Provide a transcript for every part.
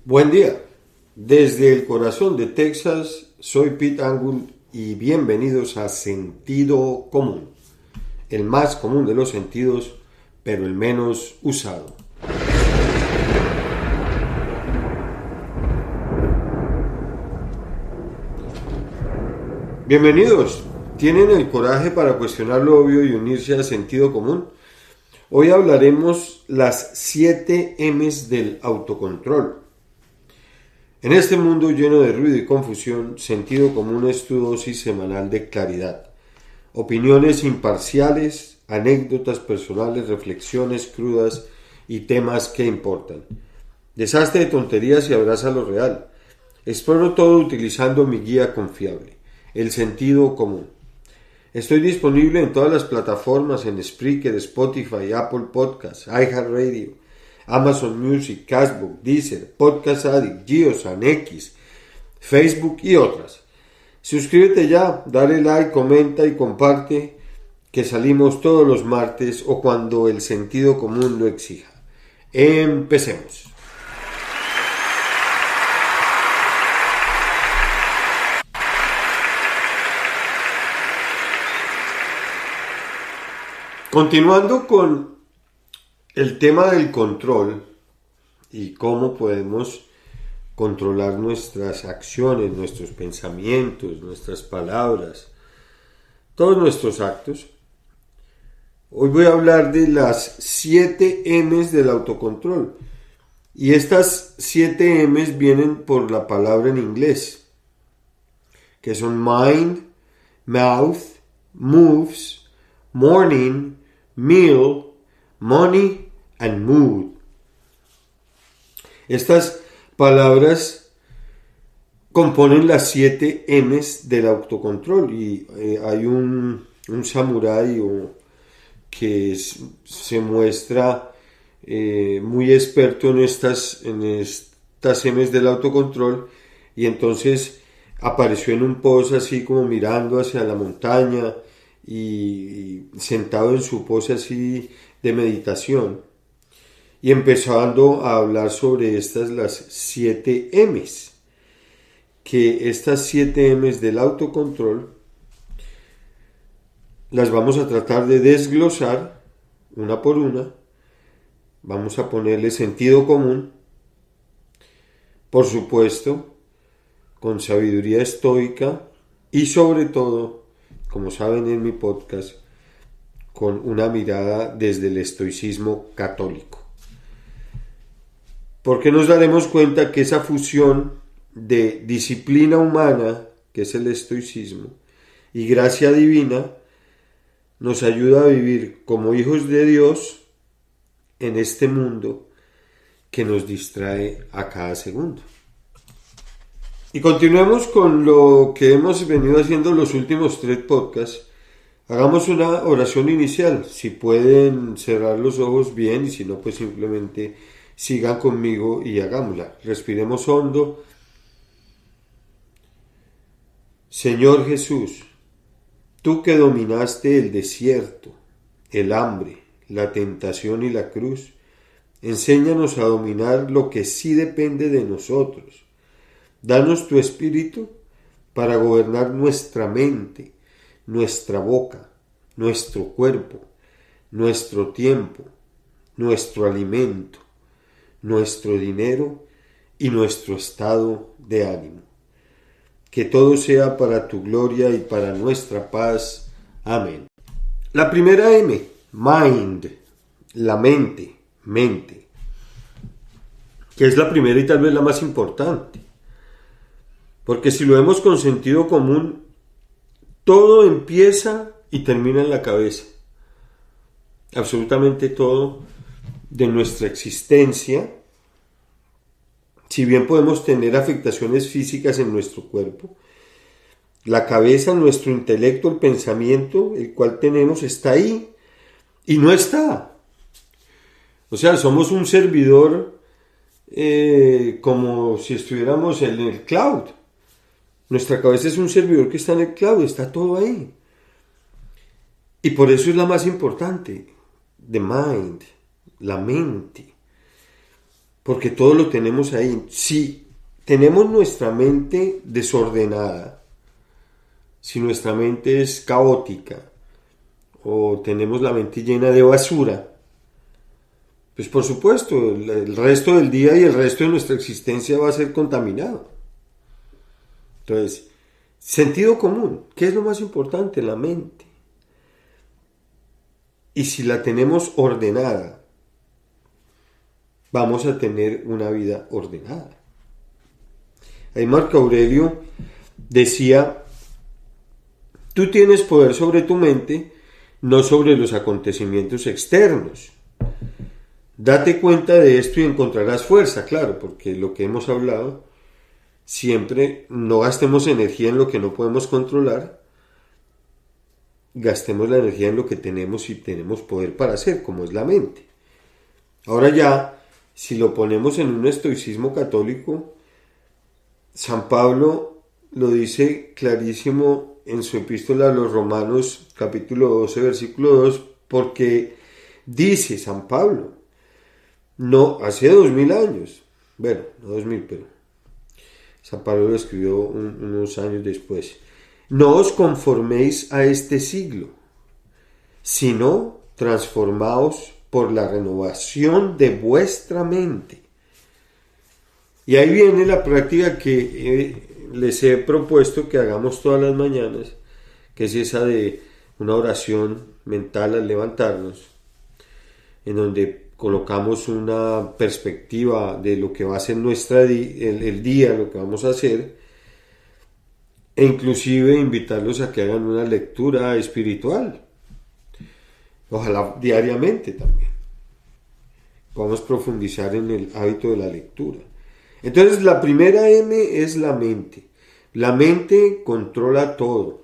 Buen día. Desde el corazón de Texas, soy Pete Angle y bienvenidos a Sentido Común, el más común de los sentidos, pero el menos usado. Bienvenidos. ¿Tienen el coraje para cuestionar lo obvio y unirse a Sentido Común? Hoy hablaremos las 7 M's del autocontrol. En este mundo lleno de ruido y confusión, Sentido Común es tu dosis semanal de claridad. Opiniones imparciales, anécdotas personales, reflexiones crudas y temas que importan. Deshazte de tonterías y abraza lo real. Exploro todo utilizando mi guía confiable, el Sentido Común. Estoy disponible en todas las plataformas, en Spreaker, Spotify, Apple Podcasts, iHeartRadio, Amazon Music, Castbox, Deezer, Podcast Addict, Geosan, X, Facebook y otras. Suscríbete ya, dale like, comenta y comparte, que salimos todos los martes o cuando el sentido común lo exija. Empecemos. Continuando con el tema del control y cómo podemos controlar nuestras acciones, nuestros pensamientos, nuestras palabras, todos nuestros actos. Hoy voy a hablar de las 7 M's del autocontrol. Y estas 7 M's vienen por la palabra en inglés, que son mind, mouth, moves, morning, meal, money and mood. Estas palabras componen las 7 M's del autocontrol y hay un samurái que se muestra muy experto en estas M's del autocontrol, y entonces apareció en un post así como mirando hacia la montaña y sentado en su pose así de meditación, y empezando a hablar sobre las 7 M's, que estas 7 M's del autocontrol las vamos a tratar de desglosar una por una. Vamos a ponerle sentido común, por supuesto, con sabiduría estoica y sobre todo, como saben en mi podcast, con una mirada desde el estoicismo católico. Porque nos daremos cuenta que esa fusión de disciplina humana, que es el estoicismo, y gracia divina, nos ayuda a vivir como hijos de Dios en este mundo que nos distrae a cada segundo. Y continuemos con lo que hemos venido haciendo los últimos 3 podcasts. Hagamos una oración inicial. Si pueden cerrar los ojos, bien, y si no, pues simplemente sigan conmigo y hagámosla. Respiremos hondo. Señor Jesús, tú que dominaste el desierto, el hambre, la tentación y la cruz, enséñanos a dominar lo que sí depende de nosotros. Danos tu espíritu para gobernar nuestra mente, nuestra boca, nuestro cuerpo, nuestro tiempo, nuestro alimento, nuestro dinero y nuestro estado de ánimo. Que todo sea para tu gloria y para nuestra paz. Amén. La primera M, mind, la mente, que es la primera y tal vez la más importante. Porque si lo vemos con sentido común, todo empieza y termina en la cabeza. Absolutamente todo de nuestra existencia. Si bien podemos tener afectaciones físicas en nuestro cuerpo, la cabeza, nuestro intelecto, el pensamiento, el cual tenemos, está ahí y no está. O sea, somos un servidor como si estuviéramos en el cloud. Nuestra cabeza es un servidor que está en el cloud, está todo ahí. Y por eso es la más importante, the mind, la mente. porque todo lo tenemos ahí. Si tenemos nuestra mente desordenada, si nuestra mente es caótica o tenemos la mente llena de basura, pues por supuesto el resto del día y el resto de nuestra existencia va a ser contaminado. Entonces, sentido común, ¿qué es lo más importante? La mente. Y si la tenemos ordenada, vamos a tener una vida ordenada. Ahí Marco Aurelio decía, tú tienes poder sobre tu mente, no sobre los acontecimientos externos. Date cuenta de esto y encontrarás fuerza, claro, porque lo que hemos hablado, siempre no gastemos energía en lo que no podemos controlar, gastemos la energía en lo que tenemos y tenemos poder para hacer, como es la mente. Ahora ya, si lo ponemos en un estoicismo católico, San Pablo lo dice clarísimo en su epístola a los Romanos, capítulo 12, versículo 2, porque dice San Pablo, no, hace 2000 años, bueno, no 2000, pero San Pablo lo escribió unos años después, no os conforméis a este siglo, sino transformaos por la renovación de vuestra mente. Y ahí viene la práctica que les he propuesto que hagamos todas las mañanas, que es esa de una oración mental al levantarnos, en donde colocamos una perspectiva de lo que va a ser el día, lo que vamos a hacer, e inclusive invitarlos a que hagan una lectura espiritual, ojalá diariamente también. Vamos a profundizar en el hábito de la lectura. Entonces la primera M es la mente. La mente controla todo.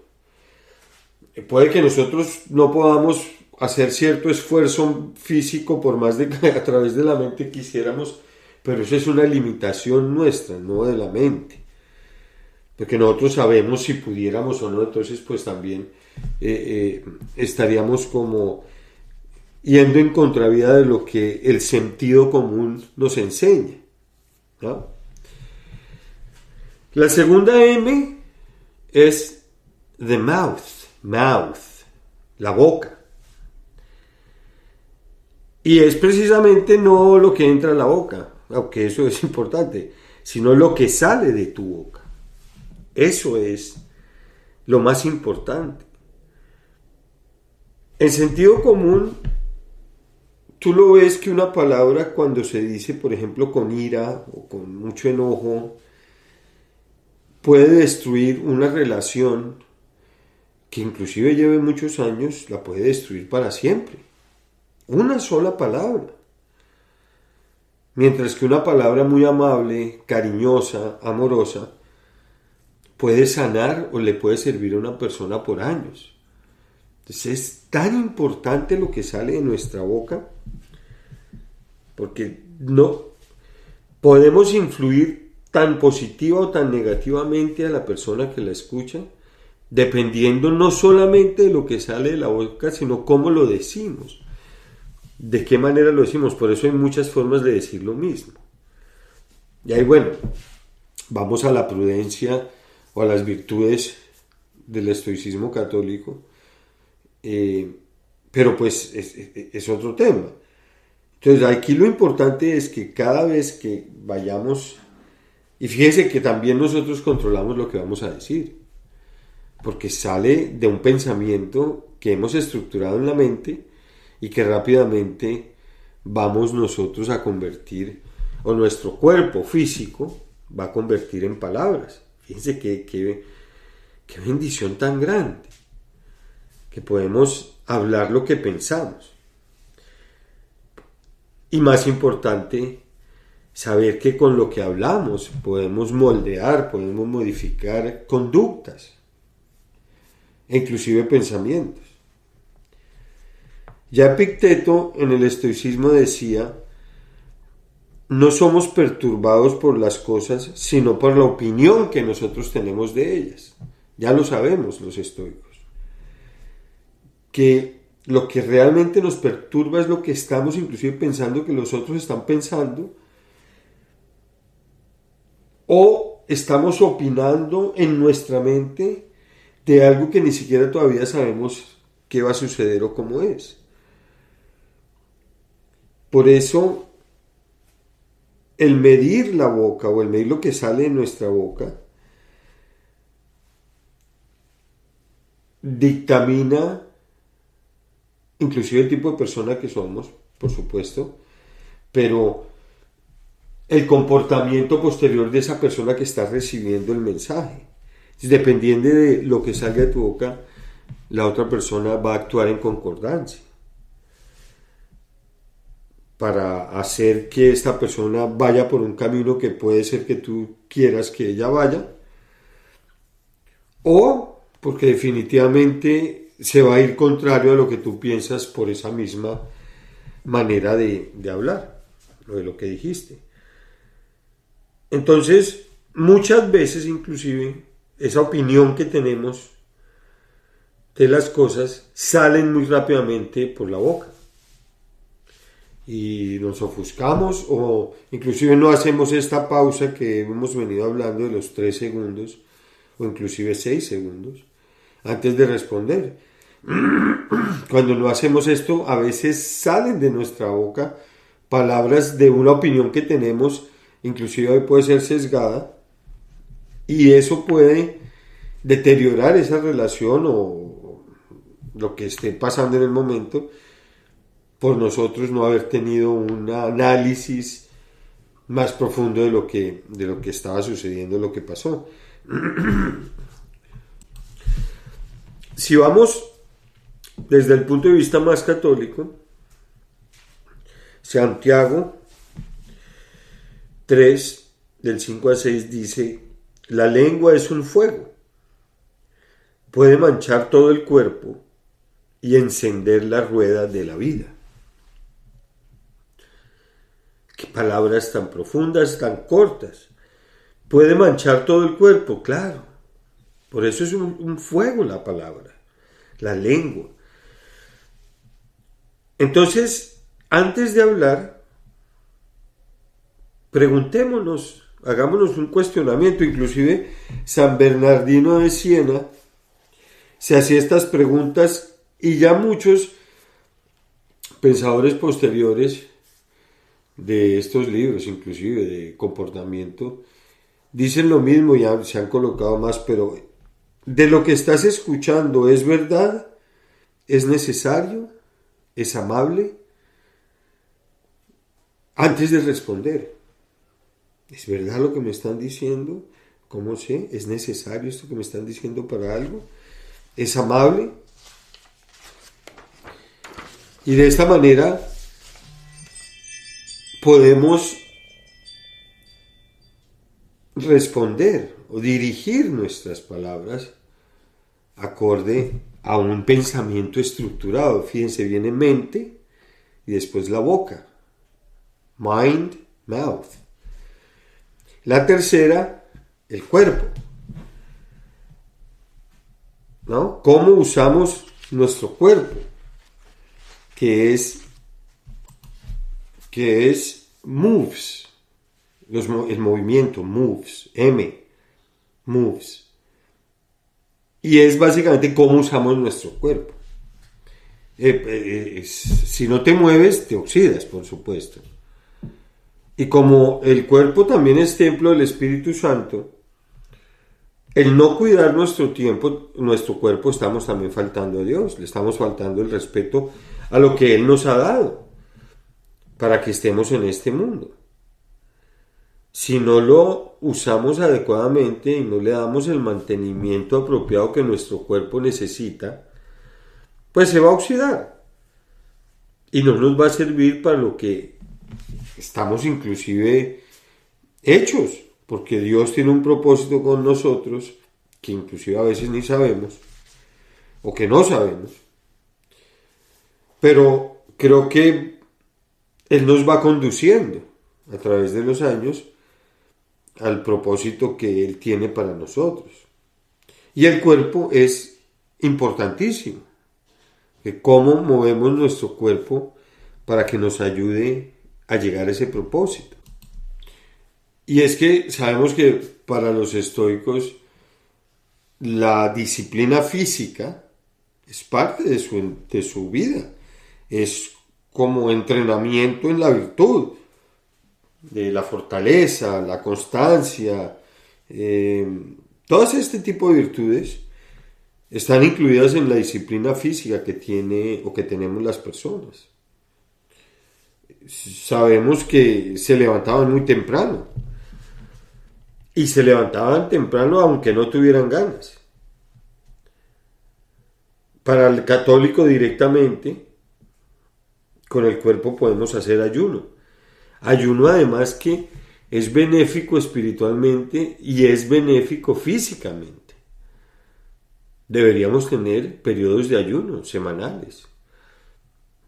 Puede que nosotros no podamos hacer cierto esfuerzo físico por más de que a través de la mente quisiéramos, pero eso es una limitación nuestra, no de la mente. Porque nosotros sabemos si pudiéramos o no, entonces pues también estaríamos como yendo en contravía de lo que el sentido común nos enseña, ¿no? La segunda M es the mouth, la boca. Y es precisamente no lo que entra a la boca, aunque eso es importante, sino lo que sale de tu boca. Eso es lo más importante. En sentido común, tú lo ves que una palabra cuando se dice, por ejemplo, con ira o con mucho enojo, puede destruir una relación que inclusive lleve muchos años, la puede destruir para siempre. Una sola palabra. Mientras que una palabra muy amable, cariñosa, amorosa, puede sanar o le puede servir a una persona por años. Entonces es tan importante lo que sale de nuestra boca, porque no podemos influir tan positiva o tan negativamente a la persona que la escucha, dependiendo no solamente de lo que sale de la boca, sino cómo lo decimos, de qué manera lo decimos. Por eso hay muchas formas de decir lo mismo. Y ahí, bueno, vamos a la prudencia o a las virtudes del estoicismo católico, pero pues es otro tema. Entonces aquí lo importante es que cada vez que vayamos, y fíjese que también nosotros controlamos lo que vamos a decir, porque sale de un pensamiento que hemos estructurado en la mente y que rápidamente vamos nosotros a convertir, o nuestro cuerpo físico va a convertir en palabras. Fíjense qué bendición tan grande, que podemos hablar lo que pensamos. Y más importante, saber que con lo que hablamos podemos moldear, podemos modificar conductas, inclusive pensamientos. Ya Epicteto en el estoicismo decía, no somos perturbados por las cosas, sino por la opinión que nosotros tenemos de ellas. Ya lo sabemos los estoicos, que lo que realmente nos perturba es lo que estamos inclusive pensando que los otros están pensando, o estamos opinando en nuestra mente de algo que ni siquiera todavía sabemos qué va a suceder o cómo es. Por eso, el medir la boca o el medir lo que sale de nuestra boca dictamina inclusive el tipo de persona que somos, por supuesto, pero el comportamiento posterior de esa persona que está recibiendo el mensaje. Dependiendo de lo que salga de tu boca, la otra persona va a actuar en concordancia para hacer que esta persona vaya por un camino que puede ser que tú quieras que ella vaya, o porque definitivamente se va a ir contrario a lo que tú piensas por esa misma manera de hablar, o de lo que dijiste. Entonces, muchas veces inclusive, esa opinión que tenemos de las cosas salen muy rápidamente por la boca. Y nos ofuscamos o inclusive no hacemos esta pausa que hemos venido hablando de los 3 segundos o inclusive 6 segundos antes de responder. Cuando no hacemos esto, a veces salen de nuestra boca palabras de una opinión que tenemos, inclusive puede ser sesgada, y eso puede deteriorar esa relación o lo que esté pasando en el momento por nosotros no haber tenido un análisis más profundo de lo que estaba sucediendo, lo que pasó. Si vamos desde el punto de vista más católico, Santiago 3, del 5 al 6 dice: la lengua es un fuego, puede manchar todo el cuerpo y encender la rueda de la vida. Qué palabras tan profundas, tan cortas. Puede manchar todo el cuerpo, claro. Por eso es un fuego la palabra, la lengua. Entonces, antes de hablar, preguntémonos, hagámonos un cuestionamiento. Inclusive San Bernardino de Siena se hacía estas preguntas y ya muchos pensadores posteriores de estos libros, inclusive de comportamiento, dicen lo mismo, ya se han colocado más, pero de lo que estás escuchando, ¿es verdad? ¿Es necesario? ¿Es amable? Antes de responder, ¿es verdad lo que me están diciendo? ¿Cómo sé? ¿Es necesario esto que me están diciendo para algo? ¿Es amable? Y de esta manera podemos responder o dirigir nuestras palabras acorde a un pensamiento estructurado. Fíjense, viene mente y después la boca. Mind, mouth. La tercera, el cuerpo. ¿No? ¿Cómo usamos nuestro cuerpo? Que es moves. El movimiento, moves, moves. Y es básicamente cómo usamos nuestro cuerpo. Si no te mueves, te oxidas, por supuesto. Y como el cuerpo también es templo del Espíritu Santo, el no cuidar nuestro tiempo, nuestro cuerpo, estamos también faltando a Dios. Le estamos faltando el respeto a lo que Él nos ha dado para que estemos en este mundo. Si no lo usamos adecuadamente y no le damos el mantenimiento apropiado que nuestro cuerpo necesita, pues se va a oxidar y no nos va a servir para lo que estamos inclusive hechos, porque Dios tiene un propósito con nosotros que inclusive a veces ni sabemos o que no sabemos, pero creo que Él nos va conduciendo a través de los años al propósito que Él tiene para nosotros. Y el cuerpo es importantísimo, que cómo movemos nuestro cuerpo para que nos ayude a llegar a ese propósito. Y es que sabemos que para los estoicos la disciplina física es parte de su vida. Es como entrenamiento en la virtud, de la fortaleza, la constancia, todas este tipo de virtudes están incluidas en la disciplina física que tiene o que tenemos las personas. Sabemos que se levantaban muy temprano y se levantaban temprano aunque no tuvieran ganas. Para el católico directamente, con el cuerpo podemos hacer ayuno. Ayuno además que es benéfico espiritualmente y es benéfico físicamente. Deberíamos tener periodos de ayuno semanales,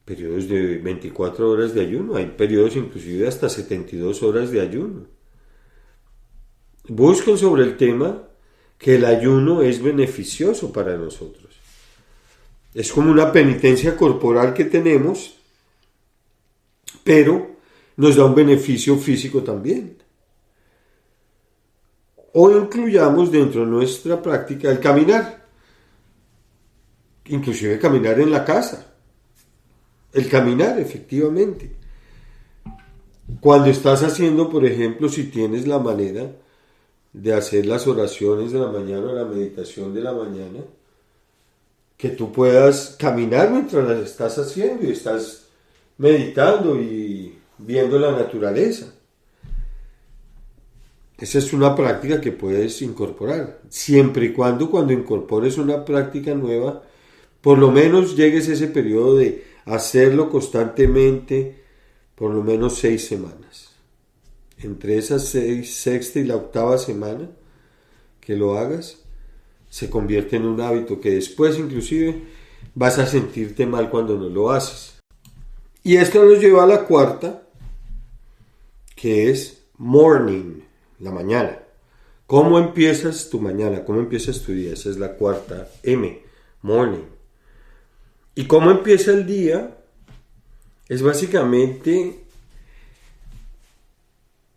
periodos de 24 horas de ayuno, hay periodos inclusive hasta 72 horas de ayuno. Busquen sobre el tema que el ayuno es beneficioso para nosotros. Es como una penitencia corporal que tenemos, pero nos da un beneficio físico también. O incluyamos dentro de nuestra práctica el caminar, inclusive caminar en la casa, el caminar efectivamente. Cuando estás haciendo, por ejemplo, si tienes la manera de hacer las oraciones de la mañana o la meditación de la mañana, que tú puedas caminar mientras las estás haciendo y estás meditando y viendo la naturaleza. Esa es una práctica que puedes incorporar, siempre y cuando incorpores una práctica nueva, por lo menos llegues a ese periodo de hacerlo constantemente, por lo menos 6 semanas. Entre esas 6, sexta y la octava semana que lo hagas, se convierte en un hábito que después inclusive vas a sentirte mal cuando no lo haces. Y esto nos lleva a la cuarta, que es morning, la mañana. ¿Cómo empiezas tu mañana? ¿Cómo empiezas tu día? Esa es la cuarta M, morning. ¿Y cómo empieza el día? Es básicamente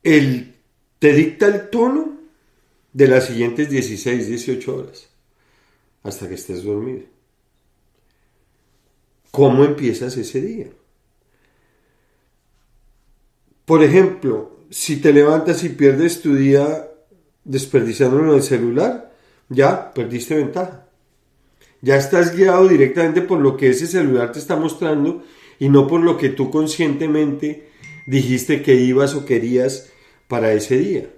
te dicta el tono de las siguientes 16, 18 horas hasta que estés dormido. ¿Cómo empiezas ese día? Por ejemplo, si te levantas y pierdes tu día desperdiciándolo en el celular, ya perdiste ventaja. Ya estás guiado directamente por lo que ese celular te está mostrando y no por lo que tú conscientemente dijiste que ibas o querías para ese día.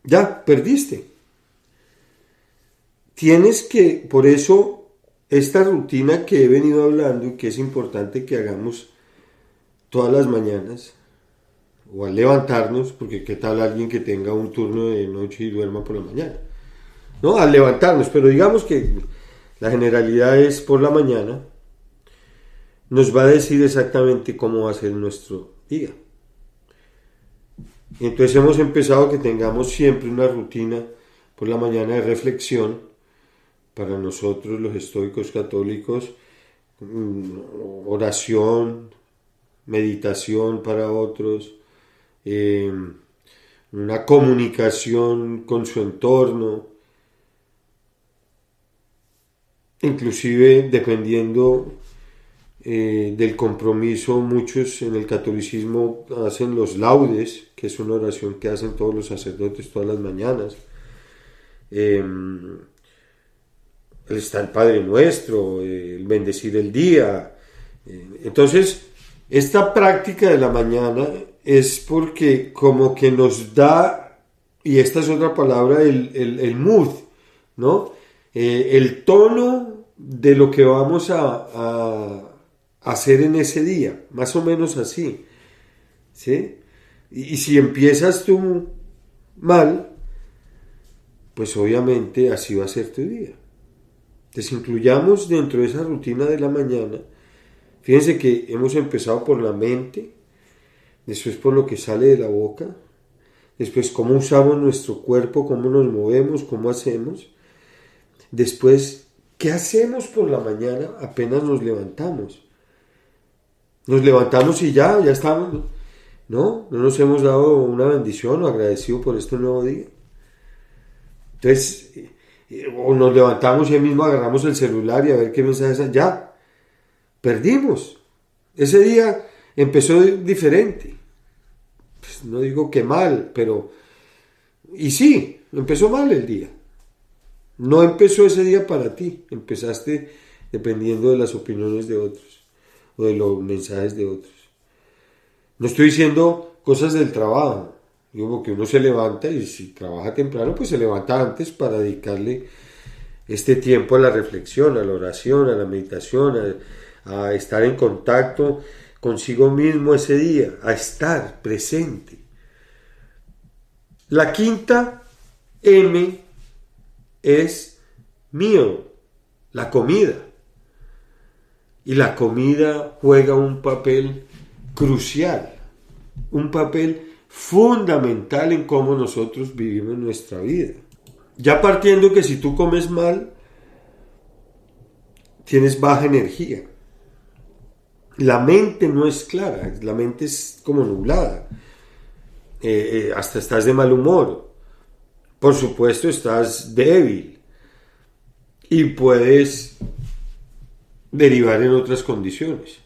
Ya, perdiste. Tienes que, por eso, esta rutina que he venido hablando y que es importante que hagamos todas las mañanas, o al levantarnos, porque qué tal alguien que tenga un turno de noche y duerma por la mañana, ¿no? Al levantarnos, pero digamos que la generalidad es por la mañana, nos va a decir exactamente cómo va a ser nuestro día. Y entonces hemos empezado que tengamos siempre una rutina por la mañana de reflexión. Para nosotros los estoicos católicos, oración, meditación para otros, una comunicación con su entorno, inclusive dependiendo del compromiso, muchos en el catolicismo hacen los laudes, que es una oración que hacen todos los sacerdotes todas las mañanas. Está el Padre Nuestro, el bendecir el día. Entonces, esta práctica de la mañana es porque como que nos da, y esta es otra palabra, el mood, ¿no? El tono de lo que vamos a hacer en ese día, más o menos así, ¿sí? Y si empiezas tú mal, pues obviamente así va a ser tu día. Entonces incluyamos dentro de esa rutina de la mañana, fíjense que hemos empezado por la mente, después por lo que sale de la boca, después cómo usamos nuestro cuerpo, cómo nos movemos, cómo hacemos, después qué hacemos por la mañana apenas nos levantamos. Nos levantamos y ya estamos, ¿no? ¿No? No nos hemos dado una bendición o agradecido por este nuevo día. Entonces, o nos levantamos y ahí mismo agarramos el celular y a ver qué mensajes hay. Ya, perdimos. Ese día empezó diferente. Pues no digo que mal, pero... Y sí, empezó mal el día. No empezó ese día para ti. Empezaste dependiendo de las opiniones de otros o de los mensajes de otros. No estoy diciendo cosas del trabajo. Digo que uno se levanta y si trabaja temprano, pues se levanta antes para dedicarle este tiempo a la reflexión, a la oración, a la meditación, a estar en contacto consigo mismo ese día, a estar presente. La quinta M es mío, la comida. Y la comida juega un papel crucial, un papel fundamental en cómo nosotros vivimos nuestra vida. Ya partiendo que si tú comes mal, tienes baja energía. La mente no es clara, la mente es como nublada. Hasta estás de mal humor. Por supuesto, estás débil. Y puedes derivar en otras condiciones.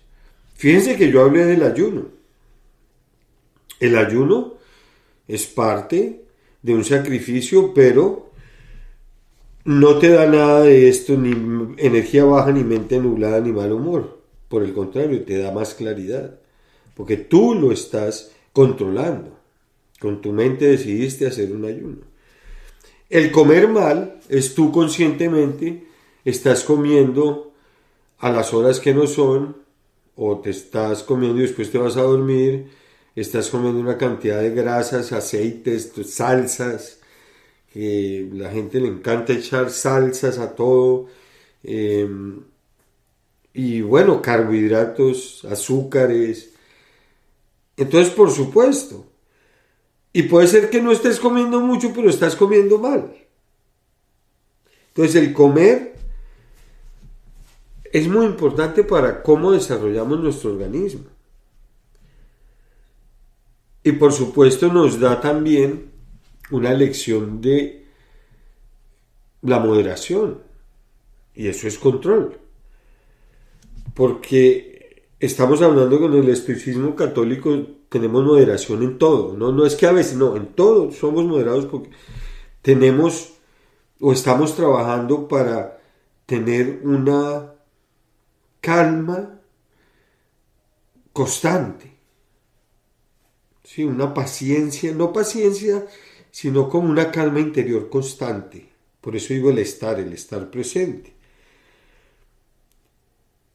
Fíjense que yo hablé del ayuno. El ayuno es parte de un sacrificio, pero no te da nada de esto, ni energía baja, ni mente nublada, ni mal humor. Por el contrario, te da más claridad, porque tú lo estás controlando. Con tu mente decidiste hacer un ayuno. El comer mal es tú conscientemente estás comiendo a las horas que no son, o te estás comiendo y después te vas a dormir, estás comiendo una cantidad de grasas, aceites, salsas, que la gente le encanta echar salsas a todo, y bueno, carbohidratos, azúcares. Entonces, por supuesto, y puede ser que no estés comiendo mucho, pero estás comiendo mal. Entonces, el comer es muy importante para cómo desarrollamos nuestro organismo. Y por supuesto nos da también una lección de la moderación. Y eso es control. Porque estamos hablando con el estoicismo católico, tenemos moderación en todo. No es que a veces, no, en todo somos moderados porque tenemos o estamos trabajando para tener una calma constante, ¿sí? Una paciencia, no paciencia, sino como una calma interior constante. Por eso digo el estar presente.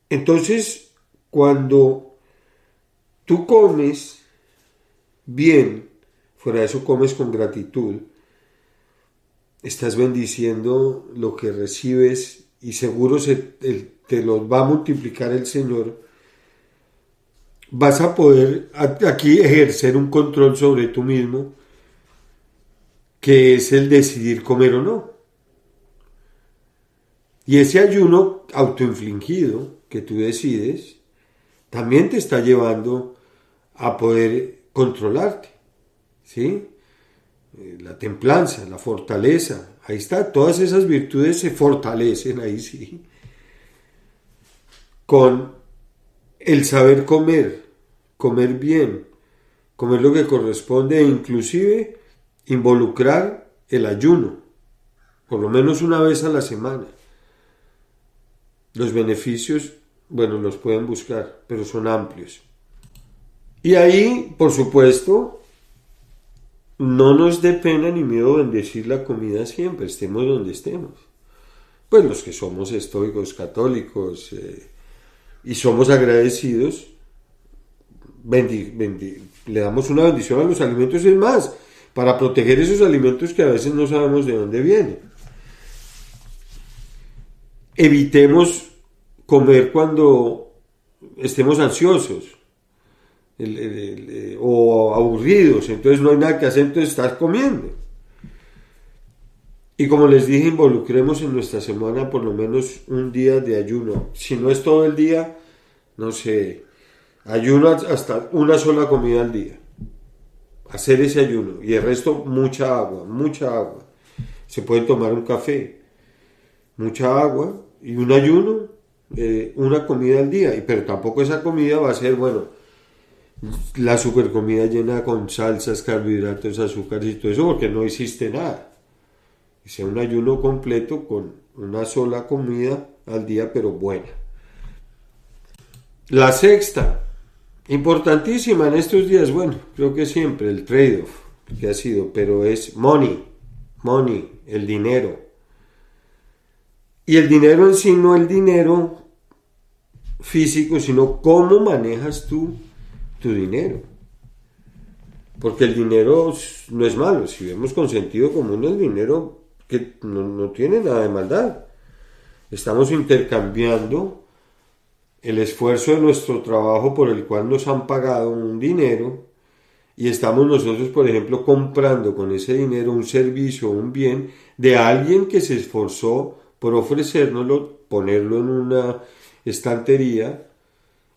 Entonces, cuando tú comes bien, fuera de eso comes con gratitud, estás bendiciendo lo que recibes y seguro te lo va a multiplicar el Señor. Vas a poder aquí ejercer un control sobre tú mismo, que es el decidir comer o no. Y ese ayuno autoinfligido que tú decides también te está llevando a poder controlarte, ¿sí? La templanza, la fortaleza, ahí está, todas esas virtudes se fortalecen, ahí sí, con el saber comer bien, comer lo que corresponde e inclusive involucrar el ayuno, por lo menos una vez a la semana. Los beneficios, bueno, los pueden buscar, pero son amplios. Y ahí, por supuesto, no nos dé pena ni miedo bendecir la comida siempre, estemos donde estemos. Pues los que somos estoicos, católicos, y somos agradecidos, le damos una bendición a los alimentos, es más, para proteger esos alimentos que a veces no sabemos de dónde vienen. Evitemos comer cuando estemos ansiosos o aburridos, entonces no hay nada que hacer, entonces estás comiendo. Y como les dije, involucremos en nuestra semana por lo menos un día de ayuno. Si no es todo el día, no sé, ayuno hasta una sola comida al día. hacer ese ayuno. Y el resto, mucha agua, mucha agua. Se puede tomar un café, mucha agua y un ayuno, una comida al día. Pero tampoco esa comida va a ser, bueno, la super comida llena con salsas, carbohidratos, azúcares y todo eso, porque no hiciste nada. Que sea un ayuno completo con una sola comida al día, pero buena. La sexta, importantísima en estos días, bueno, creo que siempre el trade-off que ha sido, pero es money, el dinero. Y el dinero en sí, no el dinero físico, sino cómo manejas tú tu dinero. Porque el dinero no es malo, si vemos con sentido común, el dinero que no tiene nada de maldad. Estamos intercambiando el esfuerzo de nuestro trabajo por el cual nos han pagado un dinero y estamos nosotros, por ejemplo, comprando con ese dinero un servicio o un bien de alguien que se esforzó por ofrecérnoslo, ponerlo en una estantería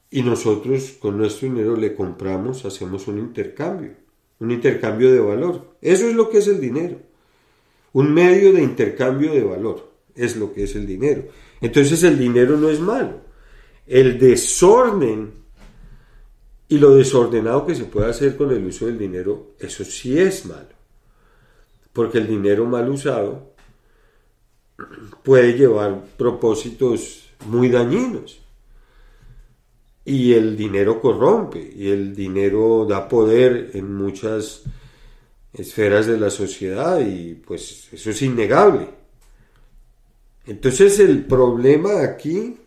y nosotros con nuestro dinero le compramos, hacemos un intercambio de valor. Eso es lo que es el dinero. Un medio de intercambio de valor es lo que es el dinero. Entonces el dinero no es malo. El desorden y lo desordenado que se puede hacer con el uso del dinero, eso sí es malo. Porque el dinero mal usado puede llevar propósitos muy dañinos. Y el dinero corrompe, y el dinero da poder en muchas esferas de la sociedad, y pues eso es innegable. Entonces el problema aquí,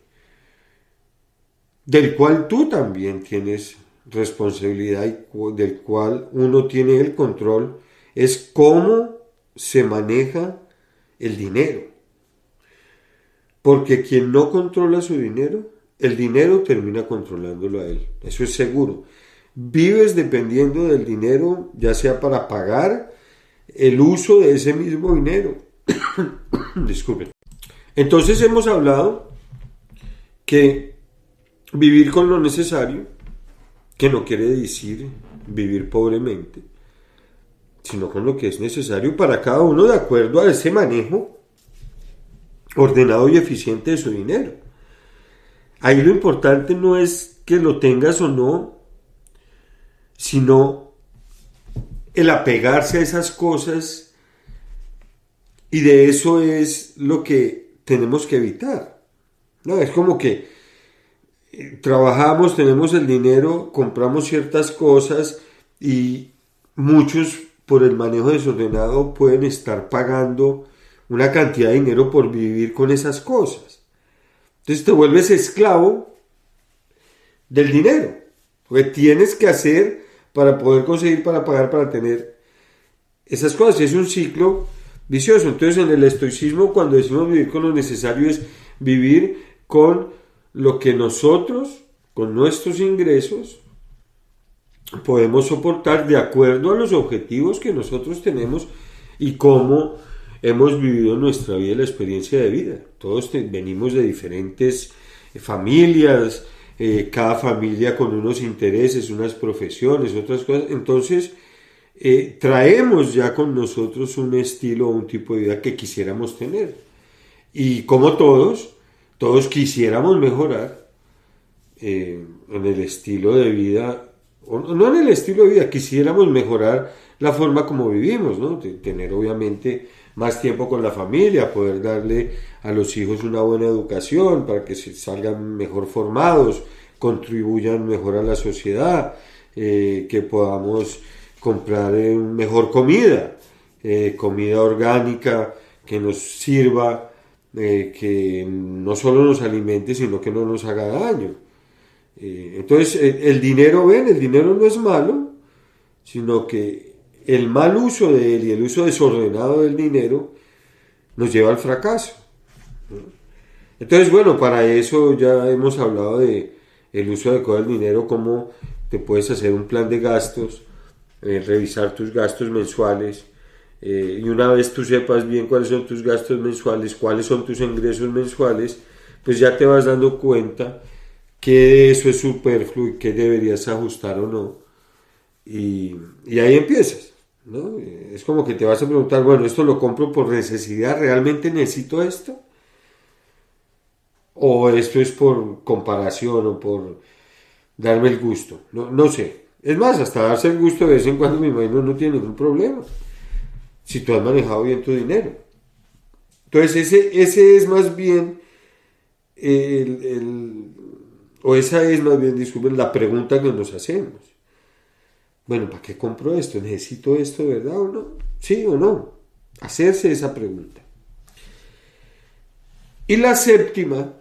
del cual tú también tienes responsabilidad y del cual uno tiene el control, es cómo se maneja el dinero. Porque quien no controla su dinero, el dinero termina controlándolo a él. Eso es seguro. Vives dependiendo del dinero, ya sea para pagar el uso de ese mismo dinero. Disculpen. Entonces hemos hablado que vivir con lo necesario, que no quiere decir vivir pobremente, sino con lo que es necesario para cada uno de acuerdo a ese manejo ordenado y eficiente de su dinero. Ahí lo importante no es que lo tengas o no, sino el apegarse a esas cosas, y de eso es lo que tenemos que evitar. No, es como que trabajamos, tenemos el dinero, compramos ciertas cosas y muchos por el manejo desordenado pueden estar pagando una cantidad de dinero por vivir con esas cosas. Entonces te vuelves esclavo del dinero, porque tienes que hacer para poder conseguir, para pagar, para tener esas cosas. Es un ciclo vicioso. Entonces en el estoicismo, cuando decimos vivir con lo necesario, es vivir con lo que nosotros, con nuestros ingresos, podemos soportar de acuerdo a los objetivos que nosotros tenemos y cómo hemos vivido nuestra vida, la experiencia de vida. Todos venimos de diferentes familias, cada familia con unos intereses, unas profesiones, otras cosas. Entonces, traemos ya con nosotros un estilo o un tipo de vida que quisiéramos tener. Y como todos quisiéramos mejorar en el estilo de vida, o no en el estilo de vida, quisiéramos mejorar la forma como vivimos, ¿no? Tener obviamente más tiempo con la familia, poder darle a los hijos una buena educación para que se salgan mejor formados, contribuyan mejor a la sociedad, que podamos comprar mejor comida, comida orgánica que nos sirva, que no solo nos alimente, sino que no nos haga daño. Entonces el dinero no es malo, sino que el mal uso de él y el uso desordenado del dinero nos lleva al fracaso. Entonces, bueno, para eso ya hemos hablado de el uso adecuado del dinero, cómo te puedes hacer un plan de gastos, revisar tus gastos mensuales, y una vez tú sepas bien cuáles son tus gastos mensuales, cuáles son tus ingresos mensuales, pues ya te vas dando cuenta que eso es superfluo y que deberías ajustar o no. y ahí empiezas, ¿no? Es como que te vas a preguntar, bueno, ¿esto lo compro por necesidad? ¿Realmente necesito esto? ¿O esto es por comparación o por darme el gusto? No, no sé. Es más, hasta darse el gusto de vez en cuando, me imagino, no tiene ningún problema, si tú has manejado bien tu dinero. Entonces, ese es más bien el, o esa es más bien, disculpen, la pregunta que nos hacemos. Bueno, ¿para qué compro esto? ¿Necesito esto, verdad o no? ¿Sí o no? Hacerse esa pregunta. Y la séptima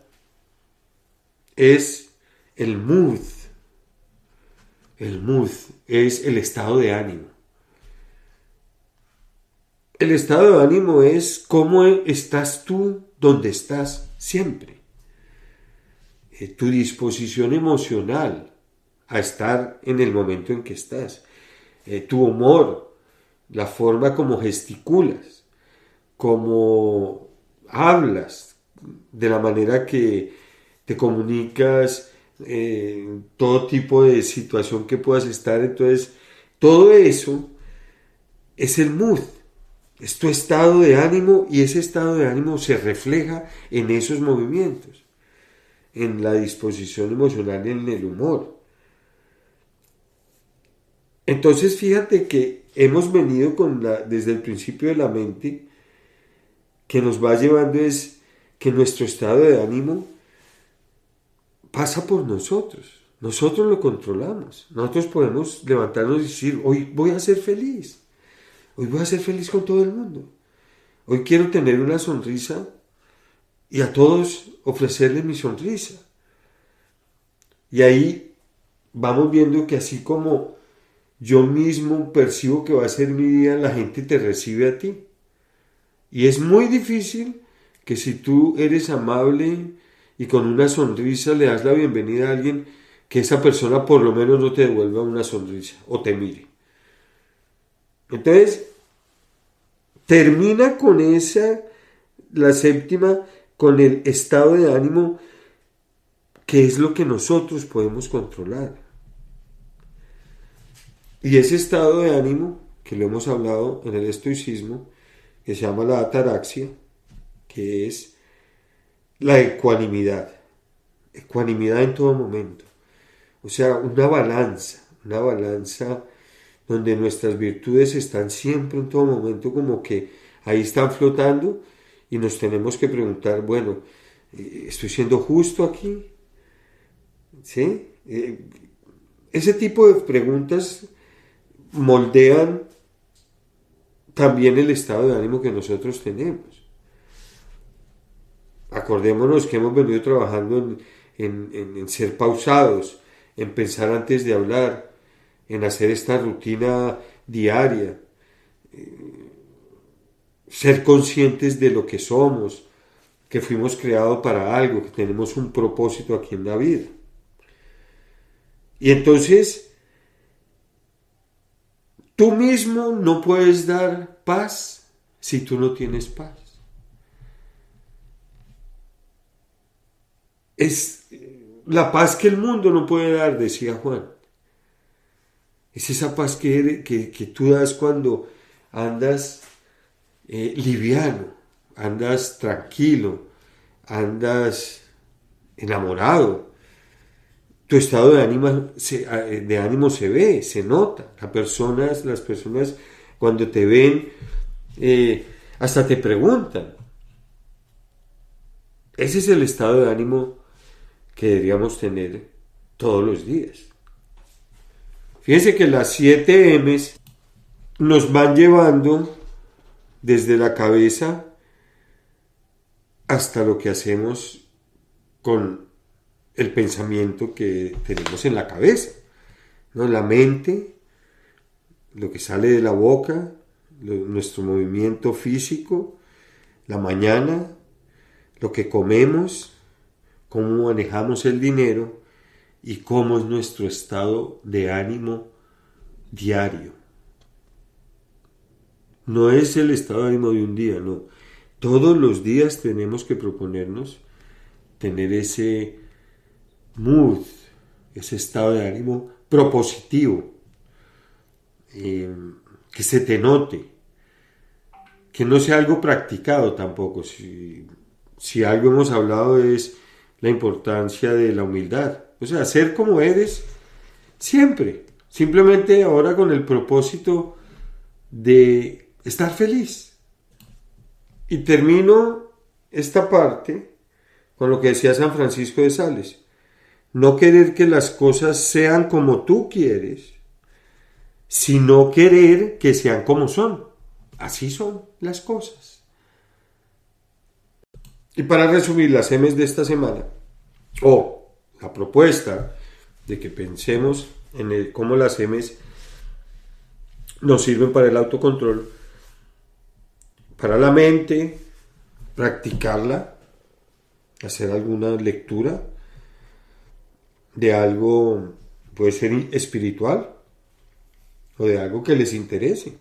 es el mood. El mood es el estado de ánimo. El estado de ánimo es cómo estás tú donde estás siempre. Tu disposición emocional a estar en el momento en que estás. Tu humor, la forma como gesticulas, como hablas, de la manera que te comunicas, todo tipo de situación que puedas estar. Entonces, todo eso es el mood, es tu estado de ánimo, y ese estado de ánimo se refleja en esos movimientos, en la disposición emocional y en el humor. Entonces, fíjate que hemos venido desde el principio de la mente, que nos va llevando es que nuestro estado de ánimo pasa por nosotros. Nosotros lo controlamos. Nosotros podemos levantarnos y decir, hoy voy a ser feliz. Hoy voy a ser feliz con todo el mundo. Hoy quiero tener una sonrisa y a todos ofrecerles mi sonrisa. Y ahí vamos viendo que así como yo mismo percibo que va a ser mi día, la gente te recibe a ti. Y es muy difícil que si tú eres amable y con una sonrisa le das la bienvenida a alguien, que esa persona por lo menos no te devuelva una sonrisa o te mire. Entonces, termina con esa, la séptima, con el estado de ánimo, que es lo que nosotros podemos controlar. Y ese estado de ánimo, que lo hemos hablado en el estoicismo, que se llama la ataraxia, que es la ecuanimidad. Ecuanimidad en todo momento. O sea, una balanza donde nuestras virtudes están siempre en todo momento como que ahí están flotando, y nos tenemos que preguntar, bueno, ¿estoy siendo justo aquí? ¿Sí? Ese tipo de preguntas moldean también el estado de ánimo que nosotros tenemos. Acordémonos que hemos venido trabajando en ser pausados, en pensar antes de hablar, en hacer esta rutina diaria, ser conscientes de lo que somos, que fuimos creados para algo, que tenemos un propósito aquí en la vida. Y entonces, tú mismo no puedes dar paz si tú no tienes paz. Es la paz que el mundo no puede dar, decía Juan. Es esa paz que tú das cuando andas liviano, andas tranquilo, andas enamorado. Tu estado de ánimo se ve, se nota. Las personas cuando te ven, hasta te preguntan. Ese es el estado de ánimo que deberíamos tener todos los días. Fíjense que las 7 M's nos van llevando desde la cabeza hasta lo que hacemos con el pensamiento que tenemos en la cabeza, ¿no? La mente, lo que sale de la boca, nuestro movimiento físico, la mañana, lo que comemos, cómo manejamos el dinero y cómo es nuestro estado de ánimo diario. No es el estado de ánimo de un día, no. Todos los días tenemos que proponernos tener ese mood, ese estado de ánimo propositivo. que se te note, que no sea algo practicado tampoco. Si algo hemos hablado es la importancia de la humildad, o sea, ser como eres siempre, simplemente ahora con el propósito de estar feliz. Y termino esta parte con lo que decía San Francisco de Sales: no querer que las cosas sean como tú quieres, sino querer que sean como son. Así son las cosas. Y para resumir las M's de esta semana, o la propuesta de que pensemos en cómo las M's nos sirven para el autocontrol, para la mente, practicarla, hacer alguna lectura de algo, puede ser espiritual, o de algo que les interese.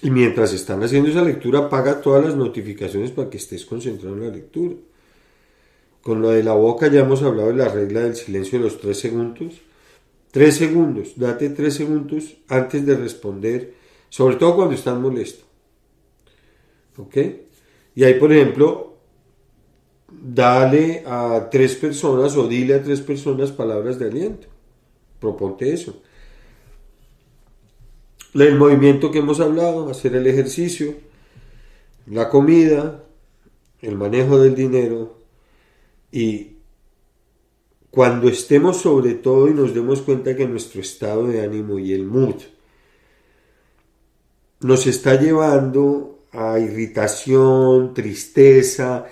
Y mientras están haciendo esa lectura, apaga todas las notificaciones para que estés concentrado en la lectura. Con lo de la boca ya hemos hablado de la regla del silencio de los 3 segundos. 3 segundos, date 3 segundos antes de responder, sobre todo cuando estás molesto. ¿Ok? Y ahí, por ejemplo, dale a 3 personas o dile a 3 personas palabras de aliento. Proponte eso. El movimiento que hemos hablado, hacer el ejercicio, la comida, el manejo del dinero, y cuando estemos sobre todo y nos demos cuenta que nuestro estado de ánimo y el mood nos está llevando a irritación, tristeza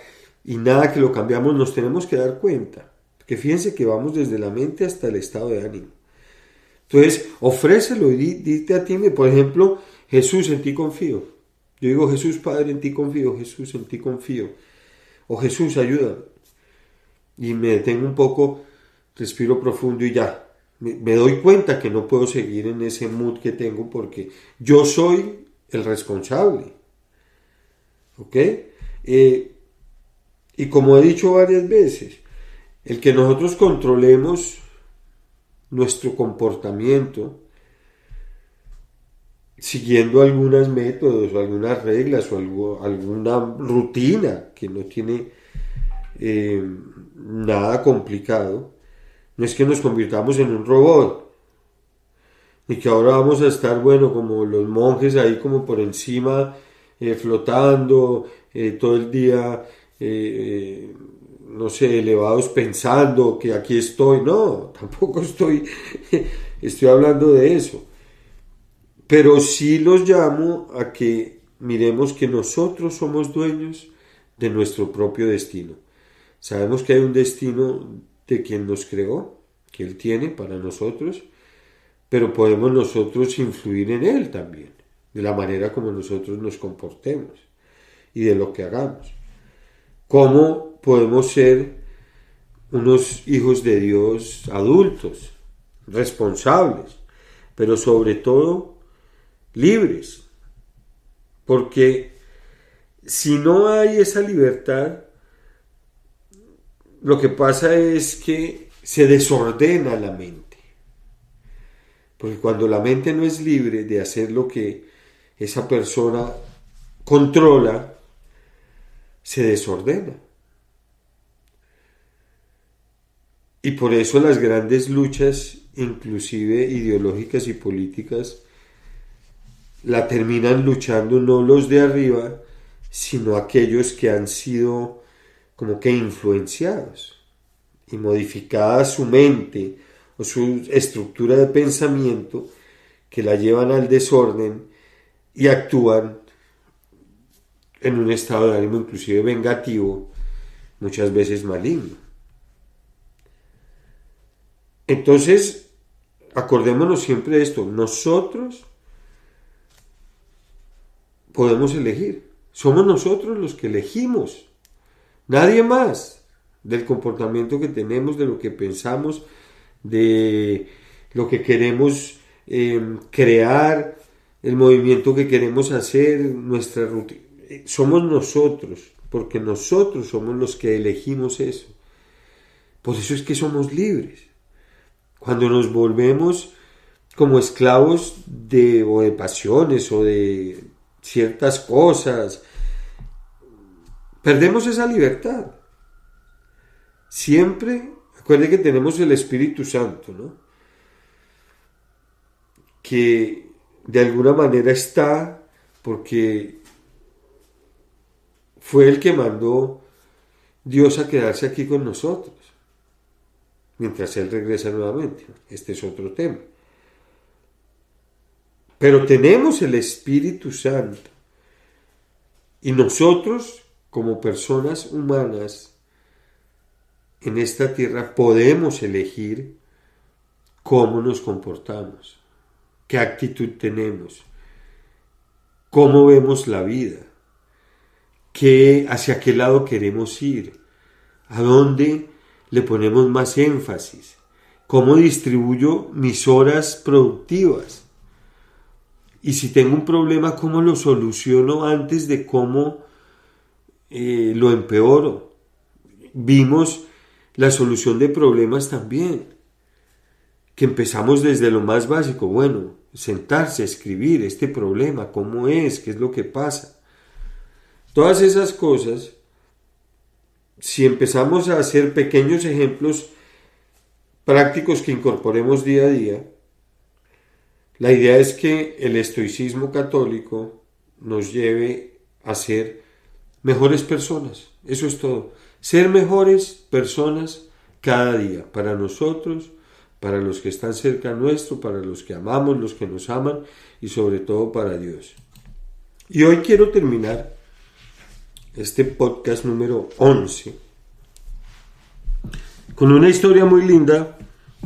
y nada que lo cambiamos, nos tenemos que dar cuenta. Que fíjense que vamos desde la mente hasta el estado de ánimo. Entonces, ofrécelo y dite a ti, por ejemplo, Jesús, en ti confío. Yo digo, Jesús, Padre, en ti confío. Jesús, en ti confío. O Jesús, ayúdame. Y me detengo un poco, respiro profundo y ya. Me doy cuenta que no puedo seguir en ese mood que tengo porque yo soy el responsable. ¿Ok? Y como he dicho varias veces, el que nosotros controlemos nuestro comportamiento siguiendo algunos métodos o algunas reglas o alguna rutina que no tiene nada complicado, no es que nos convirtamos en un robot y que ahora vamos a estar, bueno, como los monjes ahí como por encima, flotando todo el día, no sé, elevados pensando que aquí estoy. No, tampoco estoy hablando de eso. Pero sí los llamo a que miremos que nosotros somos dueños de nuestro propio destino. Sabemos que hay un destino de quien nos creó, que Él tiene para nosotros, pero podemos nosotros influir en Él también, de la manera como nosotros nos comportemos y de lo que hagamos. ¿Cómo podemos ser unos hijos de Dios adultos, responsables, pero sobre todo libres? Porque si no hay esa libertad, lo que pasa es que se desordena la mente. Porque cuando la mente no es libre de hacer lo que esa persona controla, se desordena. Y por eso las grandes luchas, inclusive ideológicas y políticas, la terminan luchando no los de arriba, sino aquellos que han sido como que influenciados y modificada su mente o su estructura de pensamiento, que la llevan al desorden y actúan en un estado de ánimo inclusive vengativo, muchas veces maligno. Entonces, acordémonos siempre de esto: nosotros podemos elegir, somos nosotros los que elegimos, nadie más, del comportamiento que tenemos, de lo que pensamos, de lo que queremos crear, el movimiento que queremos hacer, nuestra rutina. Somos nosotros, porque nosotros somos los que elegimos eso. Por eso es que somos libres. Cuando nos volvemos como esclavos o de pasiones o de ciertas cosas. Perdemos esa libertad. Siempre, acuérdense que tenemos el Espíritu Santo, ¿no? Que de alguna manera está porque fue el que mandó Dios a quedarse aquí con nosotros mientras Él regresa nuevamente. Este es otro tema. Pero tenemos el Espíritu Santo y nosotros, como personas humanas en esta tierra, podemos elegir cómo nos comportamos, qué actitud tenemos, cómo vemos la vida, hacia qué lado queremos ir, a dónde le ponemos más énfasis, cómo distribuyo mis horas productivas. Y si tengo un problema, ¿cómo lo soluciono antes de cómo lo empeoro? Vimos la solución de problemas también, que empezamos desde lo más básico. Bueno, sentarse, escribir este problema, cómo es, qué es lo que pasa. Todas esas cosas, si empezamos a hacer pequeños ejemplos prácticos que incorporemos día a día, la idea es que el estoicismo católico nos lleve a ser mejores personas. Eso es todo. Ser mejores personas cada día, para nosotros, para los que están cerca nuestro, para los que amamos, los que nos aman y sobre todo para Dios. Y hoy quiero terminar este podcast número 11 con una historia muy linda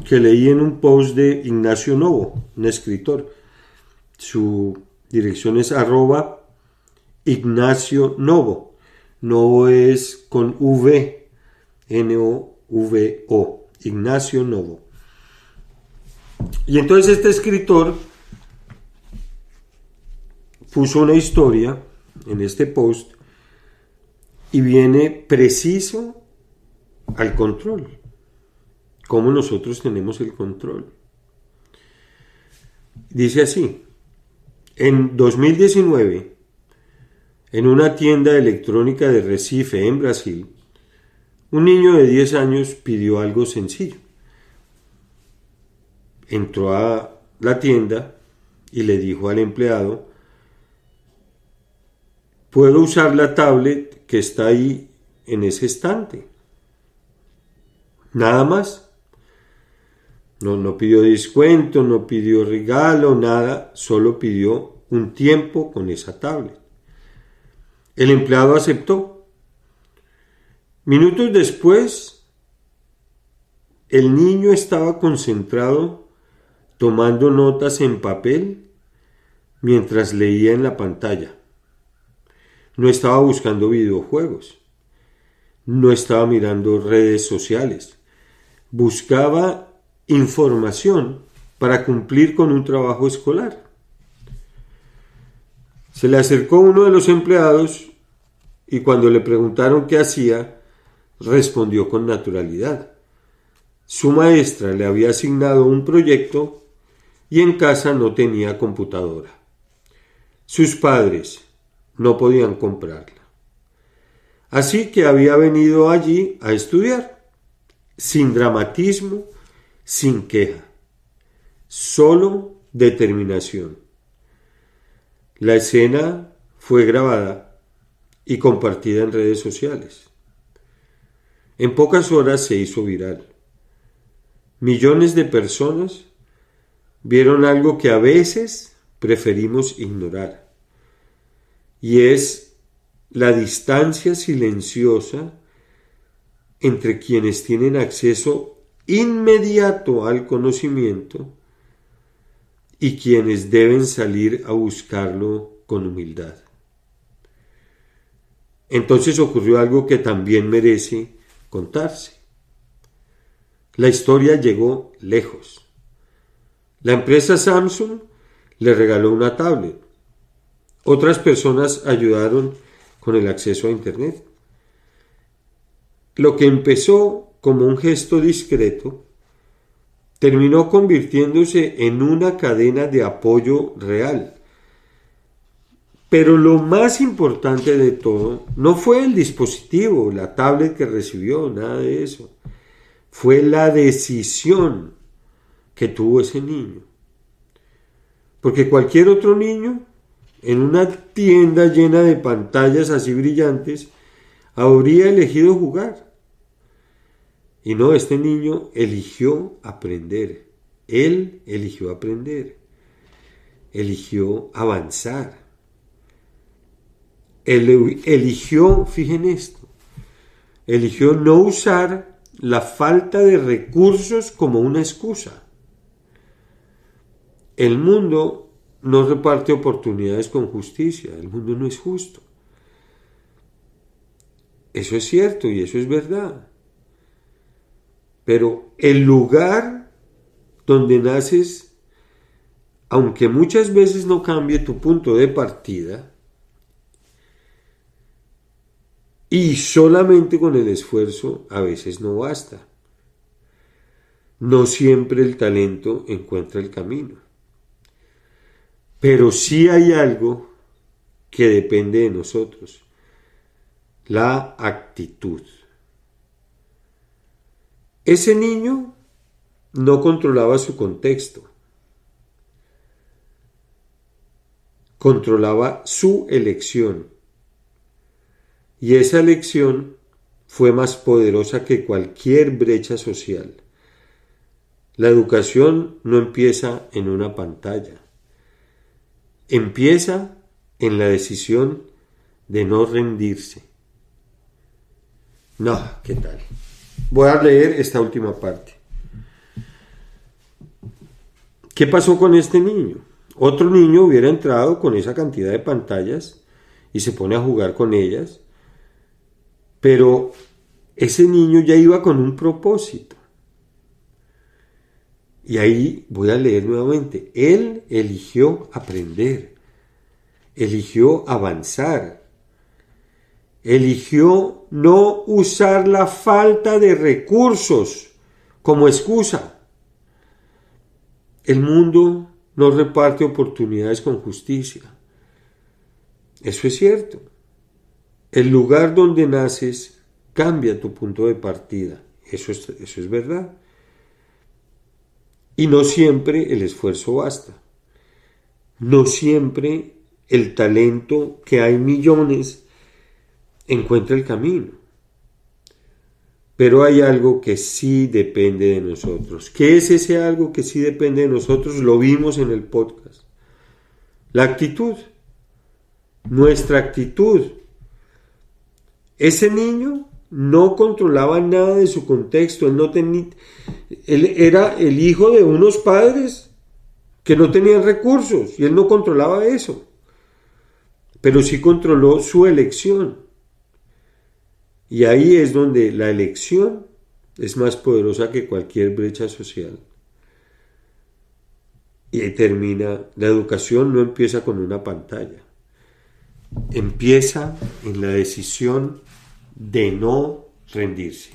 que leí en un post de Ignacio Novo, un escritor. Su dirección es @Ignacio Novo. Novo es con V, N-O-V-O, Ignacio Novo. Y entonces este escritor puso una historia en este post y viene preciso al control. Cómo nosotros tenemos el control. Dice así: en 2019, en una tienda electrónica de Recife, en Brasil, un niño de 10 años pidió algo sencillo. Entró a la tienda y le dijo al empleado: ¿puedo usar la tablet que está ahí en ese estante? Nada más. No pidió descuento, no pidió regalo, nada, solo pidió un tiempo con esa tablet. El empleado aceptó. Minutos después, el niño estaba concentrado tomando notas en papel mientras leía en la pantalla. No estaba buscando videojuegos, no estaba mirando redes sociales, buscaba información para cumplir con un trabajo escolar. Se le acercó uno de los empleados y cuando le preguntaron qué hacía, respondió con naturalidad. Su maestra le había asignado un proyecto y en casa no tenía computadora. Sus padres no podían comprarla. Así que había venido allí a estudiar, sin dramatismo, sin queja, solo determinación. La escena fue grabada y compartida en redes sociales. En pocas horas se hizo viral. Millones de personas vieron algo que a veces preferimos ignorar, y es la distancia silenciosa entre quienes tienen acceso inmediato al conocimiento y quienes deben salir a buscarlo con humildad. Entonces ocurrió algo que también merece contarse. La historia llegó lejos. La empresa Samsung le regaló una tablet. Otras personas ayudaron con el acceso a Internet. Lo que empezó como un gesto discreto terminó convirtiéndose en una cadena de apoyo real. Pero lo más importante de todo no fue el dispositivo, la tablet que recibió, nada de eso. Fue la decisión que tuvo ese niño. Porque cualquier otro niño, en una tienda llena de pantallas así brillantes, habría elegido jugar. Y no, este niño eligió aprender. Él eligió aprender. Eligió avanzar. Él eligió, fíjense esto, eligió no usar la falta de recursos como una excusa. El mundo no reparte oportunidades con justicia. El mundo no es justo. Eso es cierto y eso es verdad. Pero el lugar donde naces, aunque muchas veces no cambie tu punto de partida, y solamente con el esfuerzo a veces no basta. No siempre el talento encuentra el camino. Pero sí hay algo que depende de nosotros: la actitud. Ese niño no controlaba su contexto, controlaba su elección. Y esa elección fue más poderosa que cualquier brecha social. La educación no empieza en una pantalla. Empieza en la decisión de no rendirse. No, ¿qué tal? Voy a leer esta última parte. ¿Qué pasó con este niño? Otro niño hubiera entrado con esa cantidad de pantallas y se pone a jugar con ellas, pero ese niño ya iba con un propósito. Y ahí voy a leer nuevamente. Él eligió aprender, eligió avanzar, eligió no usar la falta de recursos como excusa. El mundo no reparte oportunidades con justicia. Eso es cierto. El lugar donde naces cambia tu punto de partida. Eso es verdad. Y no siempre el esfuerzo basta. No siempre el talento, que hay millones, encuentra el camino. Pero hay algo que sí depende de nosotros. ¿Qué es ese algo que sí depende de nosotros? Lo vimos en el podcast. La actitud. Nuestra actitud. Ese niño no controlaba nada de su contexto. Él era el hijo de unos padres que no tenían recursos y él no controlaba eso. Pero sí controló su elección. Y ahí es donde la elección es más poderosa que cualquier brecha social. Y ahí termina. La educación no empieza con una pantalla. Empieza en la decisión de no rendirse.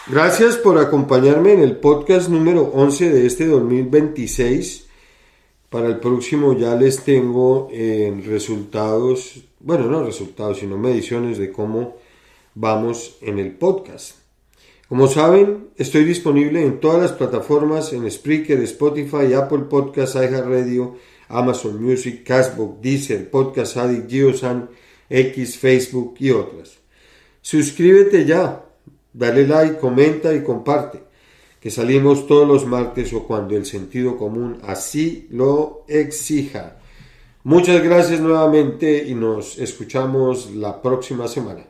Gracias por acompañarme en el podcast número 11 de este 2026. Para el próximo ya les tengo resultados, bueno, no resultados, sino mediciones de cómo vamos en el podcast. Como saben, estoy disponible en todas las plataformas, en Spreaker, Spotify, Apple Podcasts, iHeartRadio, Amazon Music, Castbox, Deezer, Podcast Addict, Geosan, X, Facebook y otras. Suscríbete ya, dale like, comenta y comparte, que salimos todos los martes o cuando el sentido común así lo exija. Muchas gracias nuevamente y nos escuchamos la próxima semana.